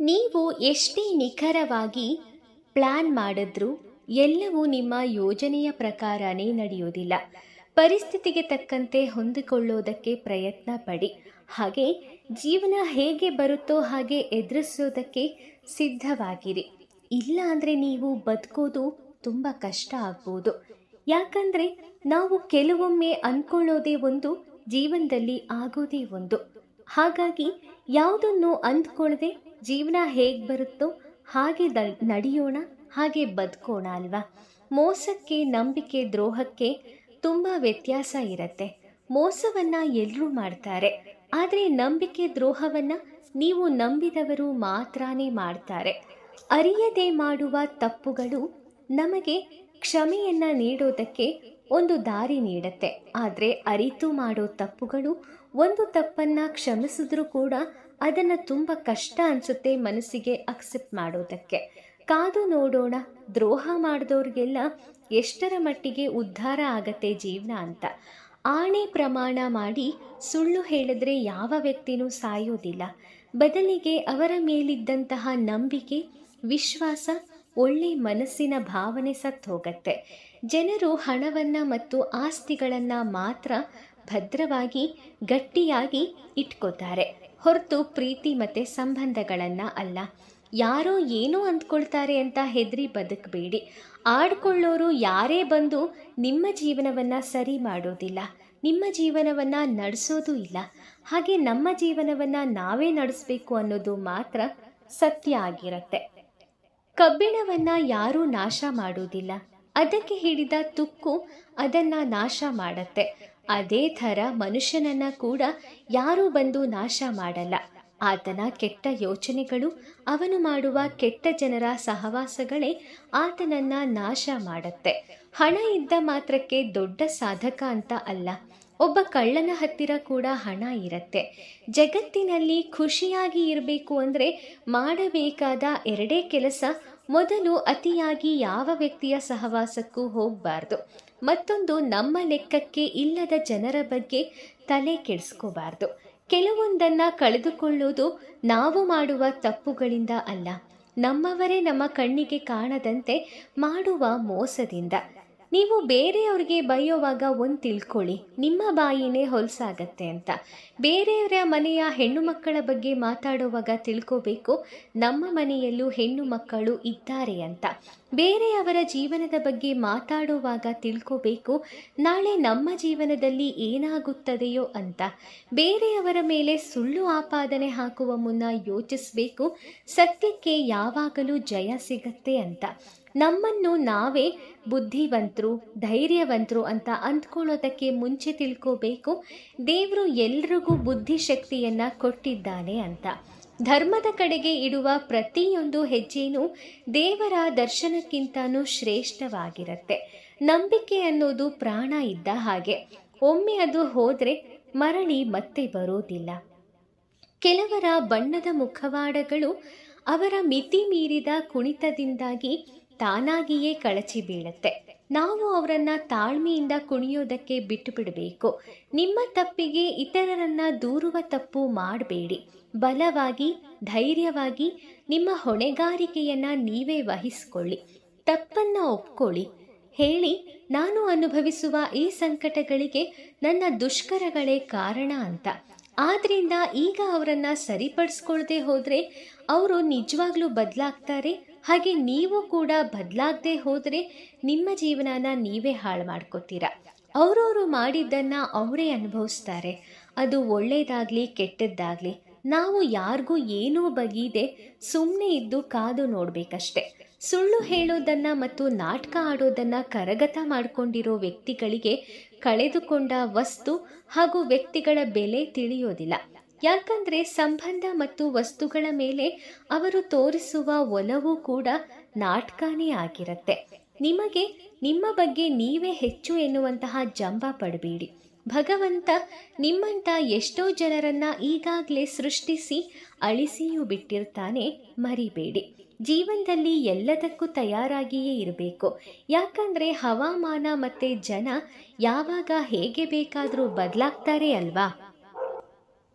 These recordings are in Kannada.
ನೀವು ಎಷ್ಟೇ ನಿಖರವಾಗಿ ಪ್ಲಾನ್ ಮಾಡಿದ್ರೂ ಎಲ್ಲವೂ ನಿಮ್ಮ ಯೋಜನೆಯ ಪ್ರಕಾರನೇ ನಡೆಯುವುದಿಲ್ಲ. ಪರಿಸ್ಥಿತಿಗೆ ತಕ್ಕಂತೆ ಹೊಂದಿಕೊಳ್ಳೋದಕ್ಕೆ ಪ್ರಯತ್ನ ಪಡಿ. ಹಾಗೆ ಜೀವನ ಹೇಗೆ ಬರುತ್ತೋ ಹಾಗೆ ಎದುರಿಸೋದಕ್ಕೆ ಸಿದ್ಧವಾಗಿರಿ. ಇಲ್ಲ ಅಂದರೆ ನೀವು ಬದುಕೋದು ತುಂಬ ಕಷ್ಟ ಆಗ್ಬೋದು. ಯಾಕಂದರೆ ನಾವು ಕೆಲವೊಮ್ಮೆ ಅಂದ್ಕೊಳ್ಳೋದೇ ಒಂದು, ಜೀವನದಲ್ಲಿ ಆಗೋದೇ ಒಂದು. ಹಾಗಾಗಿ ಯಾವುದನ್ನು ಅಂದ್ಕೊಳ್ಳದೆ ಜೀವನ ಹೇಗೆ ಬರುತ್ತೋ ಹಾಗೆ ನಡೆಯೋಣ, ಹಾಗೆ ಬದುಕೋಣ ಅಲ್ವಾ. ಮೋಸಕ್ಕೆ, ನಂಬಿಕೆ, ದ್ರೋಹಕ್ಕೆ ತುಂಬ ವ್ಯತ್ಯಾಸ ಇರುತ್ತೆ. ಮೋಸವನ್ನು ಎಲ್ಲರೂ ಮಾಡ್ತಾರೆ, ಆದರೆ ನಂಬಿಕೆ ದ್ರೋಹವನ್ನು ನೀವು ನಂಬಿದವರು ಮಾತ್ರನೇ ಮಾಡ್ತಾರೆ. ಅರಿಯದೆ ಮಾಡುವ ತಪ್ಪುಗಳು ನಮಗೆ ಕ್ಷಮೆಯನ್ನು ನೀಡೋದಕ್ಕೆ ಒಂದು ದಾರಿ ನೀಡುತ್ತೆ. ಆದರೆ ಅರಿತು ಮಾಡೋ ತಪ್ಪುಗಳು ಒಂದು ತಪ್ಪನ್ನು ಕ್ಷಮಿಸಿದ್ರೂ ಕೂಡ ಅದನ್ನು ತುಂಬ ಕಷ್ಟ ಅನಿಸುತ್ತೆ ಮನಸ್ಸಿಗೆ ಅಕ್ಸೆಪ್ಟ್ ಮಾಡೋದಕ್ಕೆ. ಕಾದು ನೋಡೋಣ, ದ್ರೋಹ ಮಾಡಿದವ್ರಿಗೆಲ್ಲ ಎಷ್ಟರ ಮಟ್ಟಿಗೆ ಉದ್ಧಾರ ಆಗತ್ತೆ ಜೀವನ ಅಂತ. ಆಣೆ ಪ್ರಮಾಣ ಮಾಡಿ ಸುಳ್ಳು ಹೇಳಿದ್ರೆ ಯಾವ ವ್ಯಕ್ತಿನೂ ಸಾಯೋದಿಲ್ಲ. ಬದಲಿಗೆ ಅವರ ಮೇಲಿದ್ದಂತಹ ನಂಬಿಕೆ, ವಿಶ್ವಾಸ, ಒಳ್ಳೆ ಮನಸ್ಸಿನ ಭಾವನೆ ಸತ್ತು ಹೋಗತ್ತೆ. ಜನರು ಹಣವನ್ನು ಮತ್ತು ಆಸ್ತಿಗಳನ್ನು ಮಾತ್ರ ಭದ್ರವಾಗಿ ಗಟ್ಟಿಯಾಗಿ ಇಟ್ಕೋತಾರೆ, ಹೊರತು ಪ್ರೀತಿ ಮತ್ತು ಸಂಬಂಧಗಳನ್ನು ಅಲ್ಲ. ಯಾರೋ ಏನೋ ಅಂದ್ಕೊಳ್ತಾರೆ ಅಂತ ಹೆದರಿ ಬದುಕಬೇಡಿ. ಆಡ್ಕೊಳ್ಳೋರು ಯಾರೇ ಬಂದು ನಿಮ್ಮ ಜೀವನವನ್ನು ಸರಿ ಮಾಡೋದಿಲ್ಲ, ನಿಮ್ಮ ಜೀವನವನ್ನು ನಡೆಸೋದು ಇಲ್ಲ. ಹಾಗೆ ನಮ್ಮ ಜೀವನವನ್ನು ನಾವೇ ನಡೆಸಬೇಕು ಅನ್ನೋದು ಮಾತ್ರ ಸತ್ಯ ಆಗಿರುತ್ತೆ. ಕಬ್ಬಿಣವನ್ನು ಯಾರೂ ನಾಶ ಮಾಡೋದಿಲ್ಲ, ಅದಕ್ಕೆ ಹಿಡಿದ ತುಕ್ಕು ಅದನ್ನು ನಾಶ ಮಾಡತ್ತೆ. ಅದೇ ಥರ ಮನುಷ್ಯನನ್ನು ಕೂಡ ಯಾರೂ ಬಂದು ನಾಶ ಮಾಡಲ್ಲ. ಆತನ ಕೆಟ್ಟ ಯೋಚನೆಗಳು, ಅವನು ಮಾಡುವ ಕೆಟ್ಟ ಜನರ ಸಹವಾಸಗಳೇ ಆತನನ್ನು ನಾಶ ಮಾಡತ್ತೆ. ಹಣ ಇದ್ದ ಮಾತ್ರಕ್ಕೆ ದೊಡ್ಡ ಸಾಧಕ ಅಂತ ಅಲ್ಲ. ಒಬ್ಬ ಕಳ್ಳನ ಹತ್ತಿರ ಕೂಡ ಹಣ ಇರುತ್ತೆ. ಜಗತ್ತಿನಲ್ಲಿ ಖುಷಿಯಾಗಿ ಇರಬೇಕು ಅಂದರೆ ಮಾಡಬೇಕಾದ ಎರಡೇ ಕೆಲಸ: ಮೊದಲು ಅತಿಯಾಗಿ ಯಾವ ವ್ಯಕ್ತಿಯ ಸಹವಾಸಕ್ಕೂ ಹೋಗಬಾರ್ದು, ಮತ್ತೊಂದು ನಮ್ಮ ಲೆಕ್ಕಕ್ಕೆ ಇಲ್ಲದ ಜನರ ಬಗ್ಗೆ ತಲೆ ಕೆಡಿಸ್ಕೋಬಾರ್ದು. ಕೆಲವೊಂದನ್ನು ಕಳೆದುಕೊಳ್ಳೋದು ನಾವು ಮಾಡುವ ತಪ್ಪುಗಳಿಂದ ಅಲ್ಲ, ನಮ್ಮವರೇ ನಮ್ಮ ಕಣ್ಣಿಗೆ ಕಾಣದಂತೆ ಮಾಡುವ ಮೋಸದಿಂದ. ನೀವು ಬೇರೆಯವ್ರಿಗೆ ಬೈಯೋವಾಗ ಒಂದು ತಿಳ್ಕೊಳ್ಳಿ, ನಿಮ್ಮ ಬಾಯಿನೇ ಹೊಲಸಾಗತ್ತೆ ಅಂತ. ಬೇರೆಯವರ ಮನೆಯ ಹೆಣ್ಣು ಮಕ್ಕಳ ಬಗ್ಗೆ ಮಾತಾಡುವಾಗ ತಿಳ್ಕೋಬೇಕು, ನಮ್ಮ ಮನೆಯಲ್ಲೂ ಹೆಣ್ಣು ಮಕ್ಕಳು ಇದ್ದಾರೆ ಅಂತ. ಬೇರೆಯವರ ಜೀವನದ ಬಗ್ಗೆ ಮಾತಾಡುವಾಗ ತಿಳ್ಕೋಬೇಕು, ನಾಳೆ ನಮ್ಮ ಜೀವನದಲ್ಲಿ ಏನಾಗುತ್ತದೆಯೋ ಅಂತ. ಬೇರೆಯವರ ಮೇಲೆ ಸುಳ್ಳು ಆಪಾದನೆ ಹಾಕುವ ಮುನ್ನ ಯೋಚಿಸಬೇಕು, ಸತ್ಯಕ್ಕೆ ಯಾವಾಗಲೂ ಜಯ ಸಿಗತ್ತೆ ಅಂತ. ನಮ್ಮನ್ನು ನಾವೇ ಬುದ್ಧಿವಂತರು, ಧೈರ್ಯವಂತರು ಅಂತ ಅಂದ್ಕೊಳ್ಳೋದಕ್ಕೆ ಮುಂಚೆ ತಿಳ್ಕೋಬೇಕು, ದೇವರು ಎಲ್ರಿಗೂ ಬುದ್ಧಿಶಕ್ತಿಯನ್ನು ಕೊಟ್ಟಿದ್ದಾನೆ ಅಂತ. ಧರ್ಮದ ಕಡೆಗೆ ಇಡುವ ಪ್ರತಿಯೊಂದು ಹೆಜ್ಜೆನೂ ದೇವರ ದರ್ಶನಕ್ಕಿಂತನೂ ಶ್ರೇಷ್ಠವಾಗಿರುತ್ತೆ. ನಂಬಿಕೆ ಅನ್ನೋದು ಪ್ರಾಣ ಇದ್ದ ಹಾಗೆ, ಒಮ್ಮೆ ಅದು ಹೋದರೆ ಮರಳಿ ಮತ್ತೆ ಬರೋದಿಲ್ಲ. ಕೆಲವರ ಬಣ್ಣದ ಮುಖವಾಡಗಳು ಅವರ ಮಿತಿ ಮೀರಿದ ಕುಣಿತದಿಂದಾಗಿ ತಾನಾಗಿಯೇ ಕಳಚಿ ಬೀಳುತ್ತೆ. ನಾವು ಅವರನ್ನ ತಾಳ್ಮೆಯಿಂದ ಕುಣಿಯೋದಕ್ಕೆ ಬಿಟ್ಟು ಬಿಡಬೇಕು. ನಿಮ್ಮ ತಪ್ಪಿಗೆ ಇತರರನ್ನ ದೂರುವ ತಪ್ಪು ಮಾಡಬೇಡಿ. ಬಲವಾಗಿ, ಧೈರ್ಯವಾಗಿ ನಿಮ್ಮ ಹೊಣೆಗಾರಿಕೆಯನ್ನು ನೀವೇ ವಹಿಸಿಕೊಳ್ಳಿ. ತಪ್ಪನ್ನು ಒಪ್ಕೊಳ್ಳಿ. ಹೇಳಿ, ನಾನು ಅನುಭವಿಸುವ ಈ ಸಂಕಟಗಳಿಗೆ ನನ್ನ ದುಷ್ಕರಗಳೇ ಕಾರಣ ಅಂತ. ಆದ್ದರಿಂದ ಈಗ ಅವರನ್ನು ಸರಿಪಡಿಸ್ಕೊಳ್ಳದೆ ಹೋದರೆ ಅವರು ನಿಜವಾಗ್ಲೂ ಬದಲಾಗ್ತಾರೆ. ಹಾಗೆ ನೀವು ಕೂಡ ಬದಲಾಗದೆ ಹೋದರೆ ನಿಮ್ಮ ಜೀವನನ ನೀವೇ ಹಾಳು ಮಾಡ್ಕೋತೀರ. ಅವರವರು ಮಾಡಿದ್ದನ್ನು ಅವರೇ ಅನುಭವಿಸ್ತಾರೆ, ಅದು ಒಳ್ಳೆಯದಾಗಲಿ ಕೆಟ್ಟದ್ದಾಗಲಿ. ನಾವು ಯಾರಿಗೂ ಏನೂ ಬಗೀದೆ ಸುಮ್ಮನೆ ಇದ್ದು ಕಾದು ನೋಡಬೇಕಷ್ಟೆ. ಸುಳ್ಳು ಹೇಳೋದನ್ನು ಮತ್ತು ನಾಟಕ ಆಡೋದನ್ನು ಕರಗತ ಮಾಡಿಕೊಂಡಿರೋ ವ್ಯಕ್ತಿಗಳಿಗೆ ಕಳೆದುಕೊಂಡ ವಸ್ತು ಹಾಗೂ ವ್ಯಕ್ತಿಗಳ ಬೆಲೆ ತಿಳಿಯೋದಿಲ್ಲ. ಯಾಕಂದರೆ ಸಂಬಂಧ ಮತ್ತು ವಸ್ತುಗಳ ಮೇಲೆ ಅವರು ತೋರಿಸುವ ಒಲವು ಕೂಡ ನಾಟಕನೇ ಆಗಿರುತ್ತೆ. ನಿಮಗೆ ನಿಮ್ಮ ಬಗ್ಗೆ ನೀವೇ ಹೆಚ್ಚು ಎನ್ನುವಂತಹ ಜಂಬ ಪಡಬೇಡಿ. ಭಗವಂತ ನಿಮ್ಮಂಥ ಎಷ್ಟೋ ಜನರನ್ನು ಈಗಾಗಲೇ ಸೃಷ್ಟಿಸಿ ಅಳಿಸಿಯೂ ಬಿಟ್ಟಿರ್ತಾನೆ, ಮರಿಬೇಡಿ. ಜೀವನದಲ್ಲಿ ಎಲ್ಲದಕ್ಕೂ ತಯಾರಾಗಿಯೇ ಇರಬೇಕು. ಯಾಕಂದರೆ ಹವಾಮಾನ ಮತ್ತು ಜನ ಯಾವಾಗ ಹೇಗೆ ಬೇಕಾದರೂ ಬದಲಾಗ್ತಾರೆ ಅಲ್ವಾ.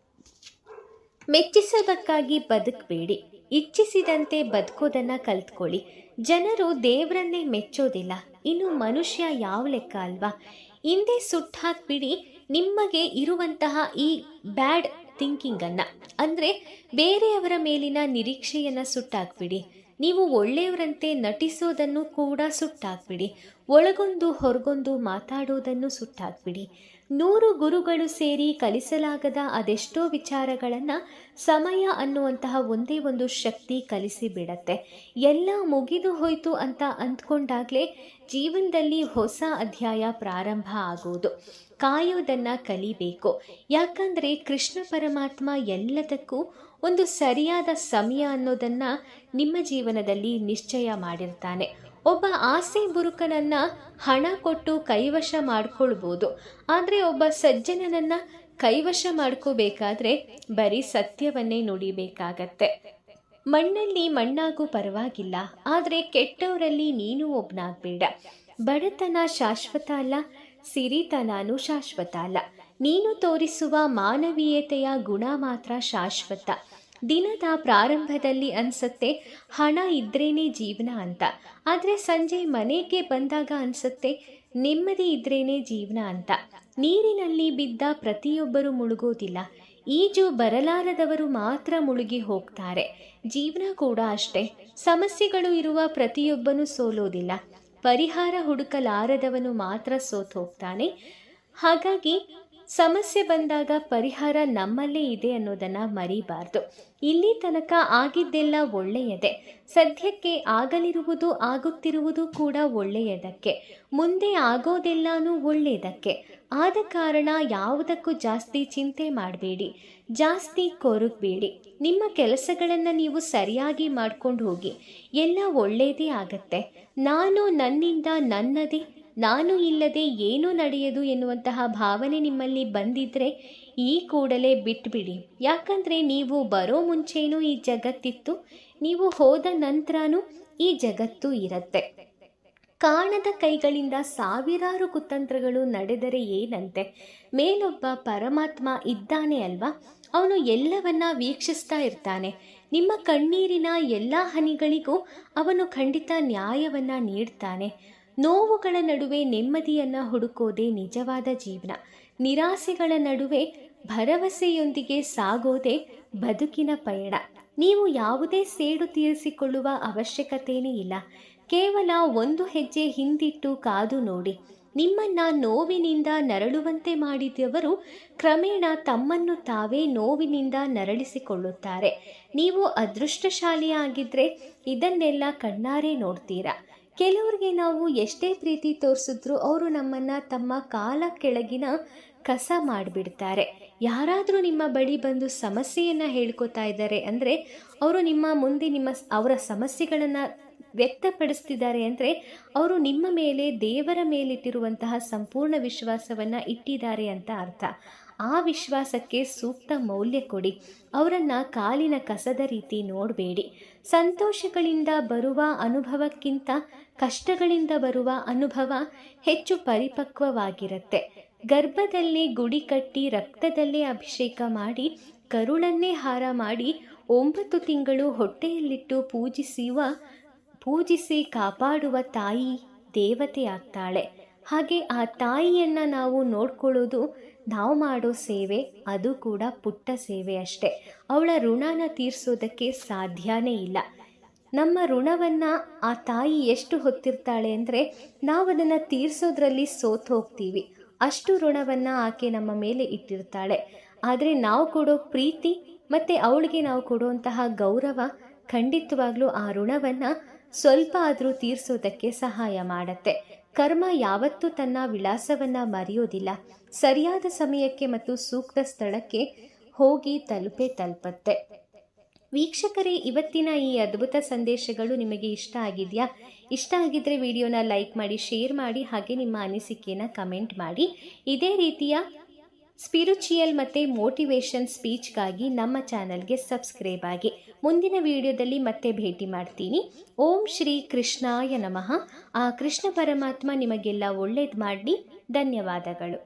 ಮೆಚ್ಚಿಸೋದಕ್ಕಾಗಿ ಬದುಕಬೇಡಿ, ಇಚ್ಛಿಸಿದಂತೆ ಬದುಕೋದನ್ನು ಕಲ್ತ್ಕೊಳ್ಳಿ. ಜನರು ದೇವರನ್ನೇ ಮೆಚ್ಚೋದಿಲ್ಲ, ಇನ್ನು ಮನುಷ್ಯ ಯಾವ ಲೆಕ್ಕ ಅಲ್ವಾ? ಹಿಂದೆ ಸುಟ್ಟಾಕ್ಬಿಡಿ ನಿಮಗೆ ಇರುವಂತಹ ಈ ಬ್ಯಾಡ್ ಥಿಂಕಿಂಗನ್ನು, ಅಂದರೆ ಬೇರೆಯವರ ಮೇಲಿನ ನಿರೀಕ್ಷೆಯನ್ನು ಸುಟ್ಟಾಕ್ಬಿಡಿ. ನೀವು ಒಳ್ಳೆಯವರಂತೆ ನಟಿಸೋದನ್ನು ಕೂಡ ಸುಟ್ಟಾಕ್ಬಿಡಿ. ಒಳಗೊಂದು ಹೊರಗೊಂದು ಮಾತಾಡೋದನ್ನು ಸುಟ್ಟಾಕ್ಬಿಡಿ. 100 ಗುರುಗಳು ಸೇರಿ ಕಲಿಸಲಾಗದ ಅದೆಷ್ಟೋ ವಿಚಾರಗಳನ್ನು ಸಮಯ ಅನ್ನುವಂತಹ ಒಂದೇ ಒಂದು ಶಕ್ತಿ ಕಲಿಸಿಬಿಡತ್ತೆ. ಎಲ್ಲ ಮುಗಿದು ಹೋಯಿತು ಅಂತ ಅಂದ್ಕೊಂಡಾಗಲೇ ಜೀವನದಲ್ಲಿ ಹೊಸ ಅಧ್ಯಾಯ ಪ್ರಾರಂಭ ಆಗೋದು. ಕಾಯೋದನ್ನು ಕಲಿಬೇಕು. ಯಾಕಂದರೆ ಕೃಷ್ಣ ಪರಮಾತ್ಮ ಎಲ್ಲದಕ್ಕೂ ಒಂದು ಸರಿಯಾದ ಸಮಯ ಅನ್ನೋದನ್ನು ನಿಮ್ಮ ಜೀವನದಲ್ಲಿ ನಿಶ್ಚಯ ಮಾಡಿರ್ತಾನೆ. ಒಬ್ಬ ಆಸೆ ಬುರುಕನನ್ನು ಹಣ ಕೊಟ್ಟು ಕೈವಶ ಮಾಡ್ಕೊಳ್ಬೋದು, ಆದರೆ ಒಬ್ಬ ಸಜ್ಜನನನ್ನು ಕೈವಶ ಮಾಡ್ಕೋಬೇಕಾದ್ರೆ ಬರೀ ಸತ್ಯವನ್ನೇ ನುಡಿಬೇಕಾಗತ್ತೆ. ಮಣ್ಣಲ್ಲಿ ಮಣ್ಣಾಗೂ ಪರವಾಗಿಲ್ಲ, ಆದರೆ ಕೆಟ್ಟವರಲ್ಲಿ ನೀನು ಒಬ್ಬನಾಗಬೇಡ. ಬಡತನ ಶಾಶ್ವತ ಅಲ್ಲ, ಸಿರಿತನೂ ಶಾಶ್ವತ ಅಲ್ಲ. ನೀನು ತೋರಿಸುವ ಮಾನವೀಯತೆಯ ಗುಣ ಮಾತ್ರ ಶಾಶ್ವತ. ದಿನದ ಪ್ರಾರಂಭದಲ್ಲಿ ಅನಿಸುತ್ತೆ ಹಣ ಇದ್ರೇನೆ ಜೀವನ ಅಂತ, ಆದರೆ ಸಂಜೆ ಮನೆಗೆ ಬಂದಾಗ ಅನಿಸುತ್ತೆ ನೆಮ್ಮದಿ ಇದ್ರೇನೆ ಜೀವನ ಅಂತ. ನೀರಿನಲ್ಲಿ ಬಿದ್ದ ಪ್ರತಿಯೊಬ್ಬರು ಮುಳುಗೋದಿಲ್ಲ, ಈಜು ಬರಲಾರದವರು ಮಾತ್ರ ಮುಳುಗಿ ಹೋಗ್ತಾರೆ. ಜೀವನ ಕೂಡ ಅಷ್ಟೇ. ಸಮಸ್ಯೆಗಳು ಇರುವ ಪ್ರತಿಯೊಬ್ಬನು ಸೋಲೋದಿಲ್ಲ, ಪರಿಹಾರ ಹುಡುಕಲಾರದವನು ಮಾತ್ರ ಸೋತು ಹೋಗ್ತಾನೆ. ಹಾಗಾಗಿ ಸಮಸ್ಯೆ ಬಂದಾಗ ಪರಿಹಾರ ನಮ್ಮಲ್ಲೇ ಇದೆ ಅನ್ನೋದನ್ನು ಮರಿಬಾರ್ದು. ಇಲ್ಲಿ ತನಕ ಆಗಿದ್ದೆಲ್ಲ ಒಳ್ಳೆಯದೇ. ಸದ್ಯಕ್ಕೆ ಆಗಲಿರುವುದು ಆಗುತ್ತಿರುವುದು ಕೂಡ ಒಳ್ಳೆಯದಕ್ಕೆ, ಮುಂದೆ ಆಗೋದೆಲ್ಲನೂ ಒಳ್ಳೆಯದಕ್ಕೆ. ಆದ ಕಾರಣ ಯಾವುದಕ್ಕೂ ಜಾಸ್ತಿ ಚಿಂತೆ ಮಾಡಬೇಡಿ, ಜಾಸ್ತಿ ಕೊರಗಬೇಡಿ. ನಿಮ್ಮ ಕೆಲಸಗಳನ್ನು ನೀವು ಸರಿಯಾಗಿ ಮಾಡ್ಕೊಂಡು ಹೋಗಿ, ಎಲ್ಲ ಒಳ್ಳೆಯದೇ ಆಗತ್ತೆ. ನಾನು ನನ್ನಿಂದ ನನ್ನದೇ, ನಾನು ಇಲ್ಲದೆ ಏನೂ ನಡೆಯದು ಎನ್ನುವಂತಹ ಭಾವನೆ ನಿಮ್ಮಲ್ಲಿ ಬಂದಿದ್ದರೆ ಈ ಕೂಡಲೇ ಬಿಟ್ಬಿಡಿ. ಯಾಕಂದರೆ ನೀವು ಬರೋ ಮುಂಚೆನೂ ಈ ಜಗತ್ತಿತ್ತು, ನೀವು ಹೋದ ನಂತರನೂ ಈ ಜಗತ್ತು ಇರುತ್ತೆ. ಕಾಣದ ಕೈಗಳಿಂದ ಸಾವಿರಾರು ಕುತಂತ್ರಗಳು ನಡೆದರೆ ಏನಂತೆ? ಮೇಲೊಬ್ಬ ಪರಮಾತ್ಮ ಇದ್ದಾನೆ ಅಲ್ವಾ, ಅವನು ಎಲ್ಲವನ್ನ ವೀಕ್ಷಿಸ್ತಾ ಇರ್ತಾನೆ. ನಿಮ್ಮ ಕಣ್ಣೀರಿನ ಎಲ್ಲ ಹನಿಗಳಿಗೂ ಅವನು ಖಂಡಿತ ನ್ಯಾಯವನ್ನು ನೀಡ್ತಾನೆ. ನೋವುಗಳ ನಡುವೆ ನೆಮ್ಮದಿಯನ್ನು ಹುಡುಕೋದೇ ನಿಜವಾದ ಜೀವನ. ನಿರಾಸೆಗಳ ನಡುವೆ ಭರವಸೆಯೊಂದಿಗೆ ಸಾಗೋದೇ ಬದುಕಿನ ಪಯಣ. ನೀವು ಯಾವುದೇ ಸೇಡು ತೀರಿಸಿಕೊಳ್ಳುವ ಅವಶ್ಯಕತೆಯೇ ಇಲ್ಲ. ಕೇವಲ ಒಂದು ಹೆಜ್ಜೆ ಹಿಂದಿಟ್ಟು ಕಾದು ನೋಡಿ. ನಿಮ್ಮನ್ನು ನೋವಿನಿಂದ ನರಳುವಂತೆ ಮಾಡಿದವರು ಕ್ರಮೇಣ ತಮ್ಮನ್ನು ತಾವೇ ನೋವಿನಿಂದ ನರಳಿಸಿಕೊಳ್ಳುತ್ತಾರೆ. ನೀವು ಅದೃಷ್ಟಶಾಲಿಯಾಗಿದ್ದರೆ ಇದನ್ನೆಲ್ಲ ಕಣ್ಣಾರೆ ನೋಡ್ತೀರಾ. ಕೆಲವರಿಗೆ ನಾವು ಎಷ್ಟೇ ಪ್ರೀತಿ ತೋರಿಸಿದ್ರು ಅವರು ನಮ್ಮನ್ನು ತಮ್ಮ ಕಾಲ ಕೆಳಗಿನ ಕಸ ಮಾಡಿಬಿಡ್ತಾರೆ. ಯಾರಾದರೂ ನಿಮ್ಮ ಬಳಿ ಬಂದು ಸಮಸ್ಯೆಯನ್ನು ಹೇಳ್ಕೊತಾ ಇದ್ದಾರೆ ಅಂದರೆ ಅವರು ನಿಮ್ಮ ಮುಂದೆ ಅವರ ಸಮಸ್ಯೆಗಳನ್ನು ವ್ಯಕ್ತಪಡಿಸ್ತಿದ್ದಾರೆ ಅಂದರೆ ಅವರು ನಿಮ್ಮ ಮೇಲೆ, ದೇವರ ಮೇಲಿಟ್ಟಿರುವಂತಹ ಸಂಪೂರ್ಣ ವಿಶ್ವಾಸವನ್ನು ಇಟ್ಟಿದ್ದಾರೆ ಅಂತ ಅರ್ಥ. ಆ ವಿಶ್ವಾಸಕ್ಕೆ ಸೂಕ್ತ ಮೌಲ್ಯ ಕೊಡಿ. ಅವರನ್ನು ಕಾಲಿನ ಕಸದ ರೀತಿ ನೋಡಬೇಡಿ. ಸಂತೋಷಗಳಿಂದ ಬರುವ ಅನುಭವಕ್ಕಿಂತ ಕಷ್ಟಗಳಿಂದ ಬರುವ ಅನುಭವ ಹೆಚ್ಚು ಪರಿಪಕ್ವವಾಗಿರುತ್ತೆ. ಗರ್ಭದಲ್ಲೇ ಗುಡಿ ಕಟ್ಟಿ ರಕ್ತದಲ್ಲೇ ಅಭಿಷೇಕ ಮಾಡಿ ಕರುಳನ್ನೇ ಹಾರ ಮಾಡಿ 9 ತಿಂಗಳು ಹೊಟ್ಟೆಯಲ್ಲಿಟ್ಟು ಪೂಜಿಸಿ ಕಾಪಾಡುವ ತಾಯಿ ದೇವತೆ ಆಗ್ತಾಳೆ. ಹಾಗೆ ಆ ತಾಯಿಯನ್ನು ನಾವು ನೋಡ್ಕೊಳ್ಳೋದು ನಾವು ಮಾಡೋ ಸೇವೆ, ಅದು ಕೂಡ ಪುಟ್ಟ ಸೇವೆ ಅಷ್ಟೆ. ಅವಳ ಋಣನ ತೀರಿಸೋದಕ್ಕೆ ಸಾಧ್ಯನೇ ಇಲ್ಲ. ನಮ್ಮ ಋಣವನ್ನು ಆ ತಾಯಿ ಎಷ್ಟು ಹೊತ್ತಿರ್ತಾಳೆ ಅಂದರೆ ನಾವು ಅದನ್ನು ತೀರಿಸೋದ್ರಲ್ಲಿ ಸೋತು ಹೋಗ್ತೀವಿ. ಅಷ್ಟು ಋಣವನ್ನು ಆಕೆ ನಮ್ಮ ಮೇಲೆ ಇಟ್ಟಿರ್ತಾಳೆ. ಆದರೆ ನಾವು ಕೊಡೋ ಪ್ರೀತಿ ಮತ್ತು ಅವಳಿಗೆ ನಾವು ಕೊಡುವಂತಹ ಗೌರವ ಖಂಡಿತವಾಗ್ಲೂ ಆ ಋಣವನ್ನು ಸ್ವಲ್ಪ ಆದರೂ ತೀರಿಸೋದಕ್ಕೆ ಸಹಾಯ ಮಾಡುತ್ತೆ. ಕರ್ಮ ಯಾವತ್ತೂ ತನ್ನ ವಿಳಾಸವನ್ನು ಮರೆಯೋದಿಲ್ಲ. ಸರಿಯಾದ ಸಮಯಕ್ಕೆ ಮತ್ತು ಸೂಕ್ತ ಸ್ಥಳಕ್ಕೆ ಹೋಗಿ ತಲುಪುತ್ತೆ. ವೀಕ್ಷಕರೇ, ಇವತ್ತಿನ ಈ ಅದ್ಭುತ ಸಂದೇಶಗಳು ನಿಮಗೆ ಇಷ್ಟ ಆಗಿದೆಯಾ? ಇಷ್ಟ ಆಗಿದ್ದರೆ ವಿಡಿಯೋನ ಲೈಕ್ ಮಾಡಿ, ಶೇರ್ ಮಾಡಿ, ಹಾಗೆ ನಿಮ್ಮ ಅನಿಸಿಕೆಯನ್ನು ಕಮೆಂಟ್ ಮಾಡಿ. ಇದೇ ರೀತಿಯ ಸ್ಪಿರಿಚುಯಲ್ ಮತ್ತು ಮೋಟಿವೇಶನ್ ಸ್ಪೀಚ್ಗಾಗಿ ನಮ್ಮ ಚಾನಲ್ಗೆ ಸಬ್ಸ್ಕ್ರೈಬ್ ಆಗಿ. ಮುಂದಿನ ವಿಡಿಯೋದಲ್ಲಿ ಮತ್ತೆ ಭೇಟಿ ಮಾಡ್ತೀನಿ. ಓಂ ಶ್ರೀ ಕೃಷ್ಣಾಯ ನಮಃ. ಆ ಕೃಷ್ಣ ಪರಮಾತ್ಮ ನಿಮಗೆಲ್ಲ ಒಳ್ಳೇದು ಮಾಡಲಿ. ಧನ್ಯವಾದಗಳು.